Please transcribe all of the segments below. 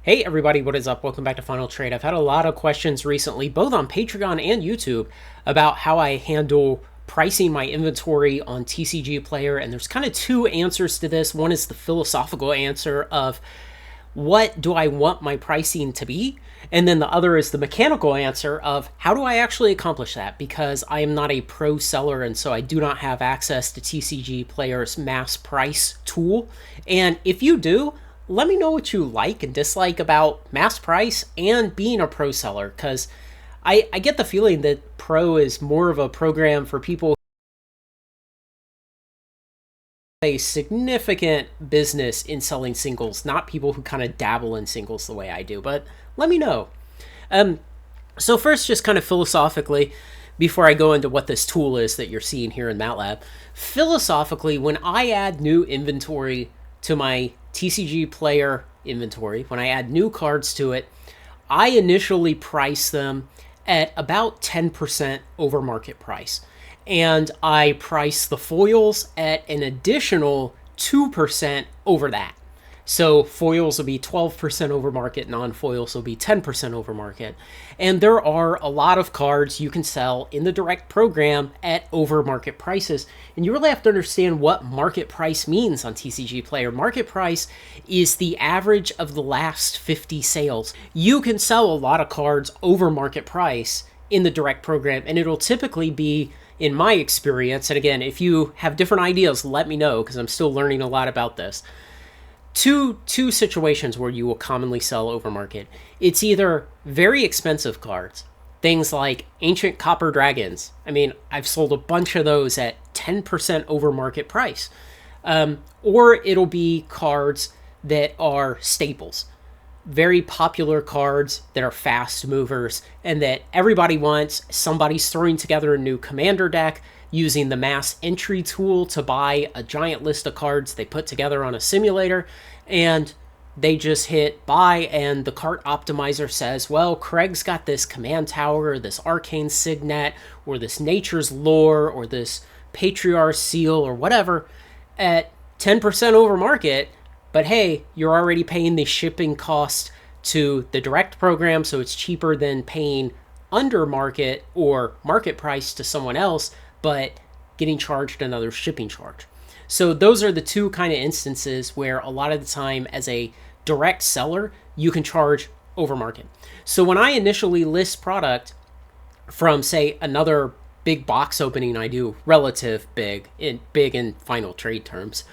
Hey everybody, what is up? Welcome back to Final Trade. I've had a lot of questions recently, both on Patreon and YouTube, about how I handle pricing my inventory on TCGplayer, and there's kind of two answers to this. One is the philosophical answer of what do I want my pricing to be? And then the other is the mechanical answer of how do I actually accomplish that? Because I am not a pro seller, and so I do not have access to TCGplayer's mass price tool. And if you do, let me know what you like and dislike about mass price and being a pro seller, because I get the feeling that pro is more of a program for people who have a significant business in selling singles, not people who kind of dabble in singles the way I do. But let me know. So first, just kind of philosophically, before I go into what this tool is that you're seeing here in MATLAB, philosophically, when I add new inventory to my TCGplayer inventory, when I add new cards to it, I initially price them at about 10% over market price. And I price the foils at an additional 2% over that. So foils will be 12% over market, non-foils will be 10% over market. And there are a lot of cards you can sell in the direct program at over market prices. And you really have to understand what market price means on TCGplayer. Market price is the average of the last 50 sales. You can sell a lot of cards over market price in the direct program, and it'll typically be, in my experience, and again, if you have different ideas, let me know, because I'm still learning a lot about this. Two situations where you will commonly sell over market. It's either very expensive cards, things like ancient copper dragons. I mean, I've sold a bunch of those at 10% over market price. Or it'll be cards that are staples, very popular cards that are fast movers and that everybody wants. Somebody's throwing together a new commander deck using the mass entry tool to buy a giant list of cards they put together on a simulator, and they just hit buy, and the cart optimizer says, well, Craig's got this command tower, or this arcane signet, or this nature's lore, or this patriarch seal, or whatever, at 10% over market. But hey, you're already paying the shipping cost to the direct program, so it's cheaper than paying under market or market price to someone else, but getting charged another shipping charge. So those are the two kind of instances where a lot of the time as a direct seller, you can charge over market. So when I initially list product from, say, another big box opening I do, relative big in final trade terms,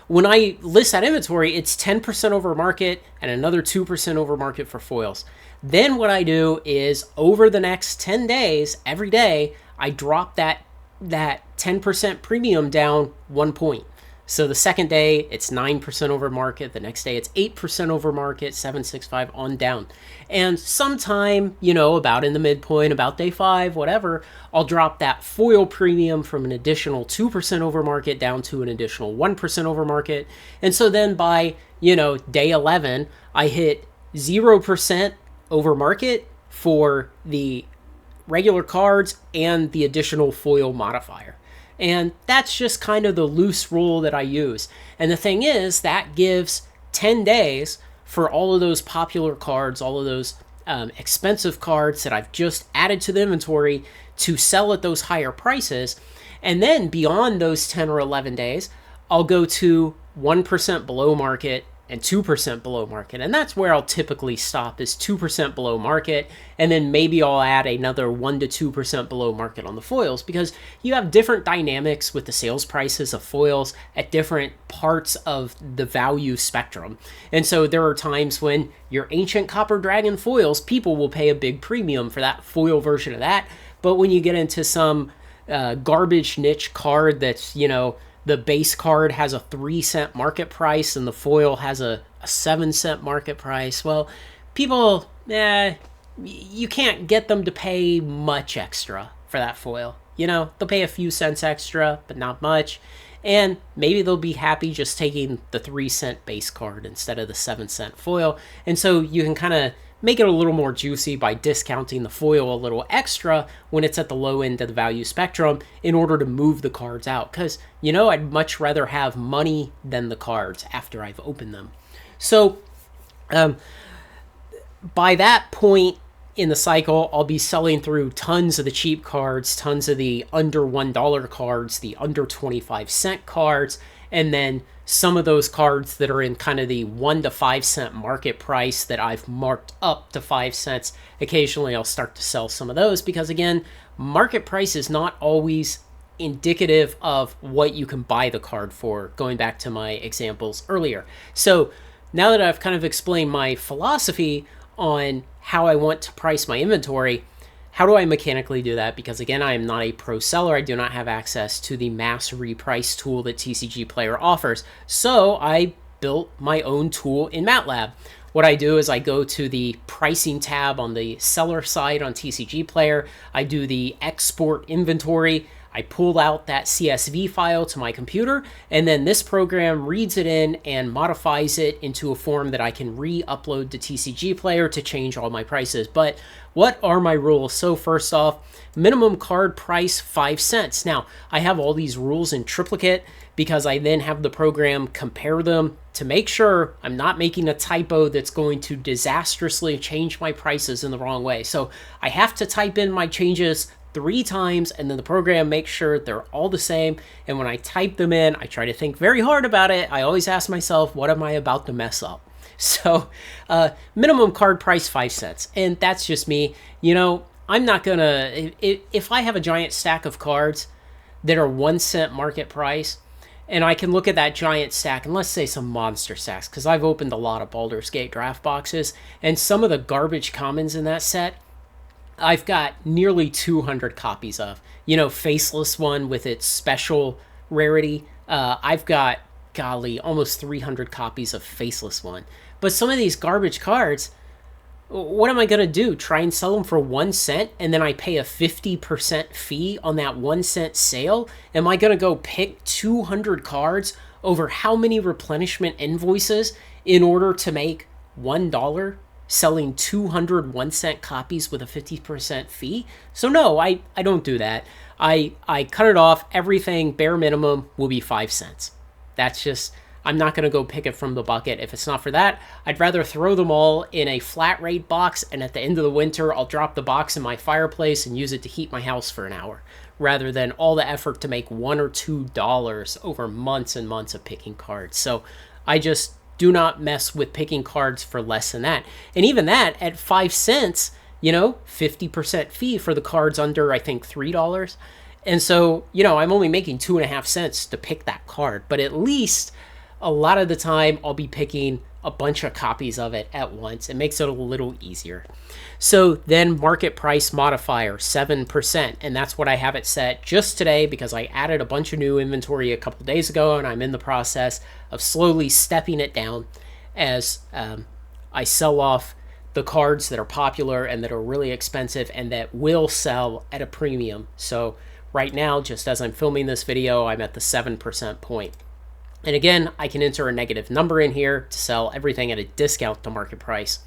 when I list that inventory, it's 10% over market and another 2% over market for foils. Then what I do is over the next 10 days, every day, I drop that 10% premium down 1 point. So the second day, it's 9% over market. The next day, it's 8% over market, 765 on down. And sometime, about in the midpoint, about day 5, whatever, I'll drop that foil premium from an additional 2% over market down to an additional 1% over market. And so then by, day 11, I hit 0% over market for the regular cards and the additional foil modifier. And that's just kind of the loose rule that I use. And the thing is, that gives 10 days for all of those popular cards, all of those expensive cards that I've just added to the inventory to sell at those higher prices. And then beyond those 10 or 11 days, I'll go to 1% below market and 2% below market. And that's where I'll typically stop, is 2% below market. And then maybe I'll add another 1 to 2% below market on the foils, because you have different dynamics with the sales prices of foils at different parts of the value spectrum. And so there are times when your ancient copper dragon foils, people will pay a big premium for that foil version of that. But when you get into some garbage niche card that's, the base card has a 3-cent market price and the foil has a 7-cent market price, well, people, you can't get them to pay much extra for that foil. They'll pay a few cents extra, but not much. And maybe they'll be happy just taking the 3-cent base card instead of the 7-cent foil. And so you can kind of make it a little more juicy by discounting the foil a little extra when it's at the low end of the value spectrum in order to move the cards out. Because, I'd much rather have money than the cards after I've opened them. So By that point in the cycle, I'll be selling through tons of the cheap cards, tons of the under $1 cards, the under 25-cent cards, and then some of those cards that are in kind of the 1 to 5 cent market price that I've marked up to 5 cents. Occasionally I'll start to sell some of those because, again, market price is not always indicative of what you can buy the card for, going back to my examples earlier. So now that I've kind of explained my philosophy on how I want to price my inventory, how do I mechanically do that? Because, again, I am not a pro seller. I do not have access to the mass reprice tool that TCGplayer offers. So I built my own tool in MATLAB. What I do is I go to the pricing tab on the seller side on TCGplayer. I do the export inventory. I pull out that CSV file to my computer, and then this program reads it in and modifies it into a form that I can re-upload to TCGplayer to change all my prices. But what are my rules? So first off, minimum card price 5 cents. Now, I have all these rules in triplicate because I then have the program compare them to make sure I'm not making a typo that's going to disastrously change my prices in the wrong way. So I have to type in my changes 3 times, and then the program makes sure they're all the same. And when I type them in, I try to think very hard about it. I always ask myself, what am I about to mess up? So minimum card price 5 cents. And that's just me. You know, I'm not gonna, if I have a giant stack of cards that are 1 cent market price, and I can look at that giant stack, and let's say some monster stacks, because I've opened a lot of Baldur's Gate draft boxes, and some of the garbage commons in that set I've got nearly 200 copies of. You know, Faceless one with its special rarity. I've got, golly, almost 300 copies of Faceless one. But some of these garbage cards, what am I going to do? Try and sell them for 1 cent, and then I pay a 50% fee on that 1 cent sale? Am I going to go pick 200 cards over how many replenishment invoices in order to make $1? Selling 200 1 cent copies with a 50% fee? So no, I don't do that. I cut it off. Everything bare minimum will be 5 cents. That's just, I'm not going to go pick it from the bucket. If it's not for that, I'd rather throw them all in a flat rate box, and at the end of the winter, I'll drop the box in my fireplace and use it to heat my house for an hour, rather than all the effort to make $1 or $2 over months and months of picking cards. So I just do not mess with picking cards for less than that. And even that, at 5 cents, you know, 50% fee for the cards under, I think, $3. And so, you know, I'm only making 2.5 cents to pick that card. But at least a lot of the time, I'll be picking a bunch of copies of it at once. It makes it a little easier. So then market price modifier, 7%. And that's what I have it set just today because I added a bunch of new inventory a couple days ago, and I'm in the process of slowly stepping it down as I sell off the cards that are popular and that are really expensive and that will sell at a premium. So right now, just as I'm filming this video, I'm at the 7% point. And again, I can enter a negative number in here to sell everything at a discount to market price.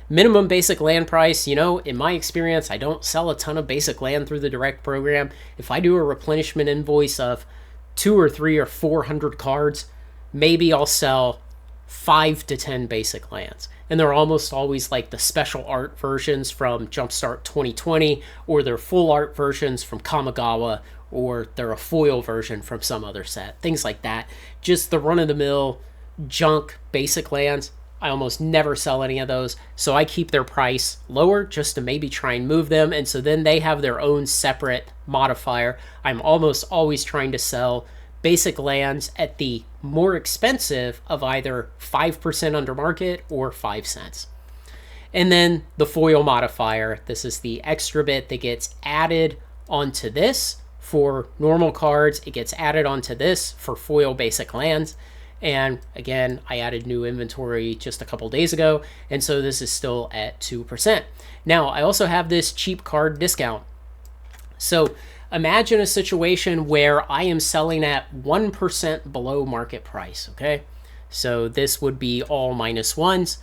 Minimum basic land price, you know, in my experience, I don't sell a ton of basic land through the direct program. If I do a replenishment invoice of 200 or 300 or 400 cards, maybe I'll sell 5 to 10 basic lands. And they're almost always like the special art versions from Jumpstart 2020, or they're full art versions from Kamigawa, or they're a foil version from some other set. Things like that. Just the run-of-the-mill junk basic lands. I almost never sell any of those, so I keep their price lower just to maybe try and move them, and so then they have their own separate modifier. I'm almost always trying to sell basic lands at the more expensive of either 5% under market or 5 cents. And then the foil modifier, this is the extra bit that gets added onto this for normal cards. It gets added onto this for foil basic lands. And again, I added new inventory just a couple days ago, and so this is still at 2%. Now, I also have this cheap card discount. So imagine a situation where I am selling at 1% below market price, okay? So this would be all -1s.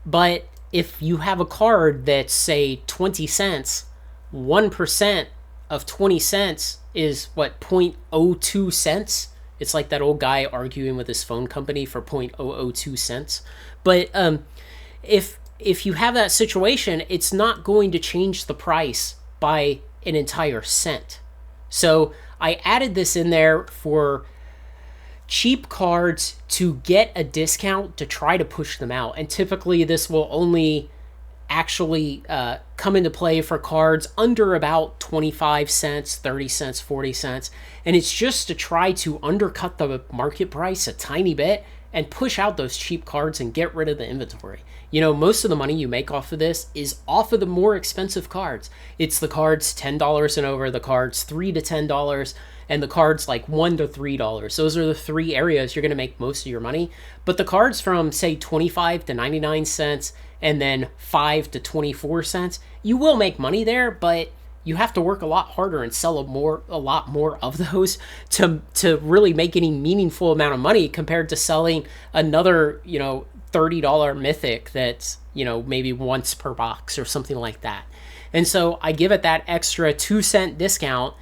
But if you have a card that's, say, 20 cents, 1% of 20 cents is, what, 0.02 cents? It's like that old guy arguing with his phone company for 0.002 cents. But if you have that situation, it's not going to change the price by an entire cent. So I added this in there for cheap cards to get a discount to try to push them out. And typically this will only actually come into play for cards under about 25 cents, 30 cents, 40 cents. And it's just to try to undercut the market price a tiny bit and push out those cheap cards and get rid of the inventory. You know, most of the money you make off of this is off of the more expensive cards. It's the cards $10 and over, the cards $3 to $10, and the cards like $1 to $3. Those are the three areas you're going to make most of your money. But the cards from, say, 25 to 99 cents and then 5 to 24 cents, you will make money there, but you have to work a lot harder and sell a lot more of those to really make any meaningful amount of money compared to selling another, you know, $30 mythic that's, you know, maybe once per box or something like that. And so I give it that extra 2-cent discount,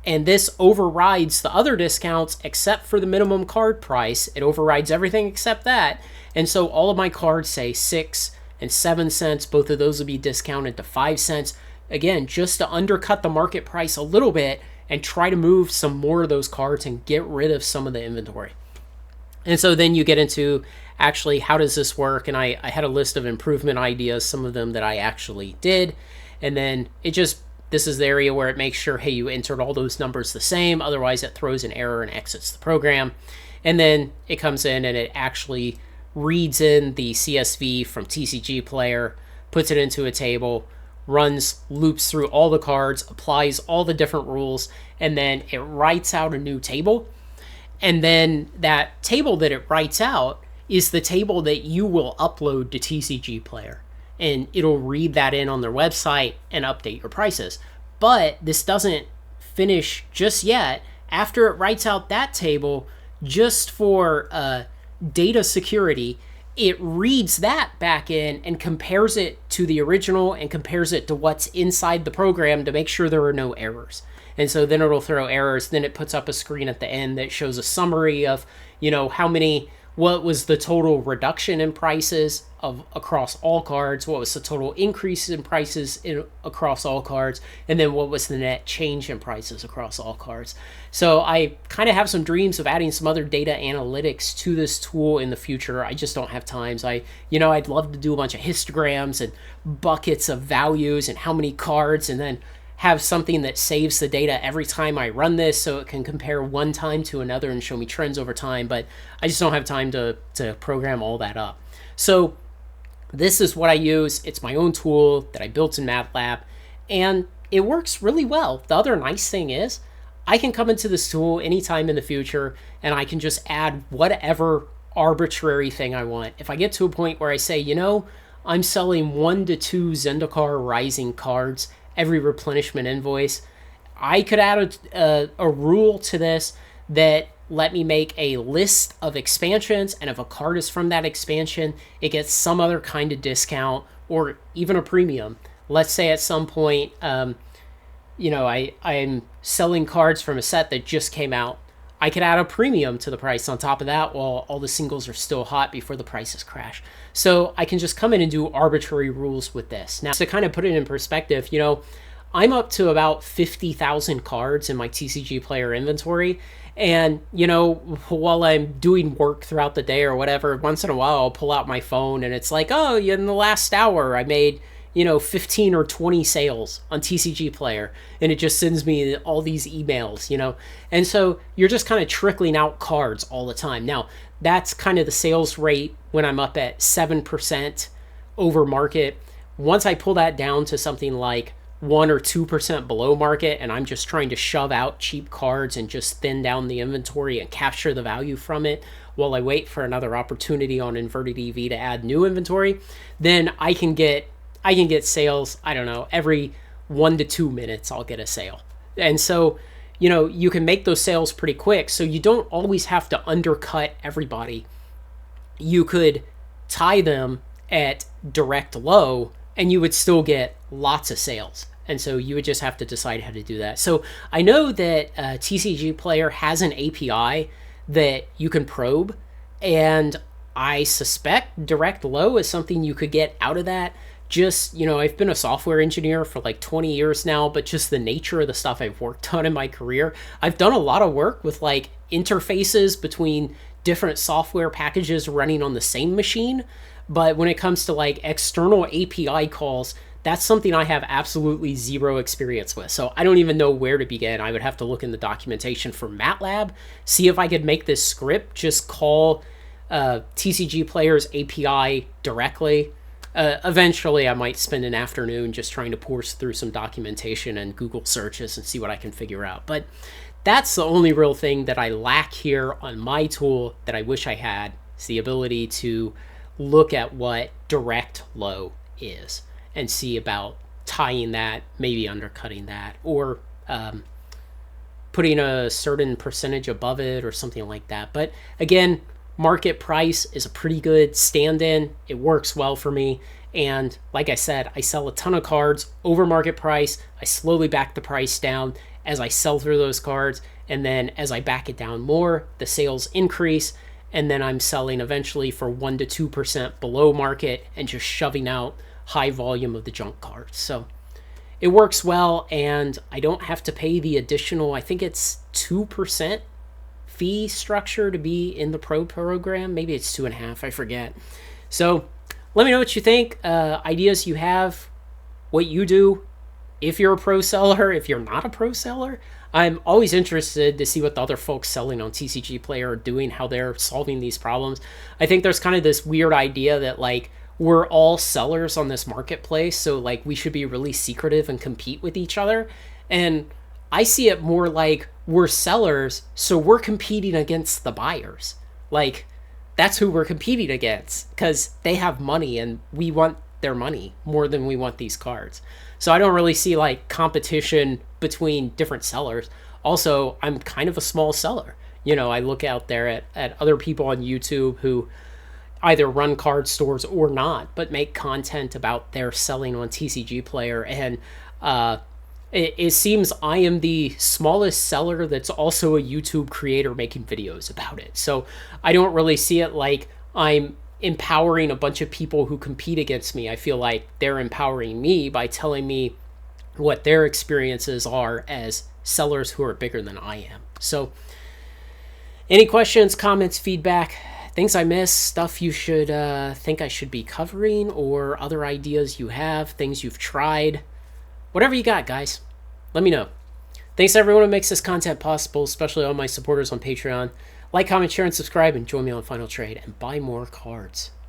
and this overrides the other discounts except for the minimum card price. It overrides everything except that. And so all of my cards say 6 and 7 cents. Both of those will be discounted to 5 cents. Again, just to undercut the market price a little bit and try to move some more of those cards and get rid of some of the inventory. And so then you get into actually how does this work? And I had a list of improvement ideas, some of them that I actually did. And then this is the area where it makes sure, hey, you entered all those numbers the same. Otherwise, it throws an error and exits the program. And then it comes in and it actually reads in the CSV from TCGplayer, puts it into a table, runs loops through all the cards, applies all the different rules, and then it writes out a new table. And then that table that it writes out is the table that you will upload to TCGplayer. And it'll read that in on their website and update your prices. But this doesn't finish just yet. After it writes out that table, just for data security, it reads that back in and compares it to the original and compares it to what's inside the program to make sure there are no errors. And so then it'll throw errors. Then it puts up a screen at the end that shows a summary of, you know, what was the total reduction in prices across all cards, what was the total increase in prices across all cards, and then what was the net change in prices across all cards. So I kind of have some dreams of adding some other data analytics to this tool in the future. I just don't have time. So I'd love to do a bunch of histograms and buckets of values and how many cards, and then have something that saves the data every time I run this so it can compare one time to another and show me trends over time. But I just don't have time to program all that up. So this is what I use. It's my own tool that I built in MATLAB, and it works really well. The other nice thing is I can come into this tool anytime in the future and I can just add whatever arbitrary thing I want. If I get to a point where I say, you know, I'm selling 1 to 2 Zendikar Rising cards every replenishment invoice, I could add a rule to this that let me make a list of expansions, and if a card is from that expansion, it gets some other kind of discount or even a premium. Let's say at some point, I'm selling cards from a set that just came out. I could add a premium to the price on top of that while all the singles are still hot before the prices crash. So I can just come in and do arbitrary rules with this. Now, to kind of put it in perspective, I'm up to about 50,000 cards in my TCGplayer inventory. And, while I'm doing work throughout the day or whatever, once in a while I'll pull out my phone and it's like, oh, in the last hour I made 15 or 20 sales on TCGplayer, and it just sends me all these emails, and so you're just kind of trickling out cards all the time. Now, that's kind of the sales rate when I'm up at 7% over market. Once I pull that down to something like 1 or 2% below market, and I'm just trying to shove out cheap cards and just thin down the inventory and capture the value from it while I wait for another opportunity on inverted EV to add new inventory, then I can get sales, I don't know, every 1 to 2 minutes I'll get a sale. And so, you can make those sales pretty quick, so you don't always have to undercut everybody. You could tie them at direct low and you would still get lots of sales. And so you would just have to decide how to do that. So I know that TCGplayer has an API that you can probe, and I suspect direct low is something you could get out of that. Just, I've been a software engineer for like 20 years now, but just the nature of the stuff I've worked on in my career, I've done a lot of work with like interfaces between different software packages running on the same machine. But when it comes to like external API calls, that's something I have absolutely zero experience with. So I don't even know where to begin. I would have to look in the documentation for MATLAB, see if I could make this script just call TCGplayer's API directly. Eventually, I might spend an afternoon just trying to parse through some documentation and Google searches and see what I can figure out. But that's the only real thing that I lack here on my tool that I wish I had, is the ability to look at what direct low is and see about tying that, maybe undercutting that, or putting a certain percentage above it or something like that. But again, market price is a pretty good stand-in. It works well for me. And like I said, I sell a ton of cards over market price. I slowly back the price down as I sell through those cards. And then as I back it down more, the sales increase. And then I'm selling eventually for 1 to 2% below market and just shoving out high volume of the junk cards. So it works well, and I don't have to pay the additional, I think it's 2% fee structure to be in the pro program. Maybe it's 2.5%, I forget. So let me know what you think, ideas you have, what you do, if you're a pro seller, if you're not a pro seller. I'm always interested to see what the other folks selling on TCGplayer are doing, how they're solving these problems. I think there's kind of this weird idea that like we're all sellers on this marketplace, so like we should be really secretive and compete with each other. And I see it more like we're sellers, so we're competing against the buyers. Like that's who we're competing against, because they have money and we want their money more than we want these cards. So I don't really see like competition between different sellers. Also, I'm kind of a small seller. I look out there at other people on YouTube who either run card stores or not, but make content about their selling on TCGplayer. And it seems I am the smallest seller that's also a YouTube creator making videos about it. So I don't really see it like I'm empowering a bunch of people who compete against me. I feel like they're empowering me by telling me what their experiences are as sellers who are bigger than I am. So any questions, comments, feedback, things I missed, stuff you should think I should be covering, or other ideas you have, things you've tried, whatever you got, guys, let me know. Thanks to everyone who makes this content possible, especially all my supporters on Patreon. Like, comment, share, and subscribe, and join me on Final Trade and buy more cards.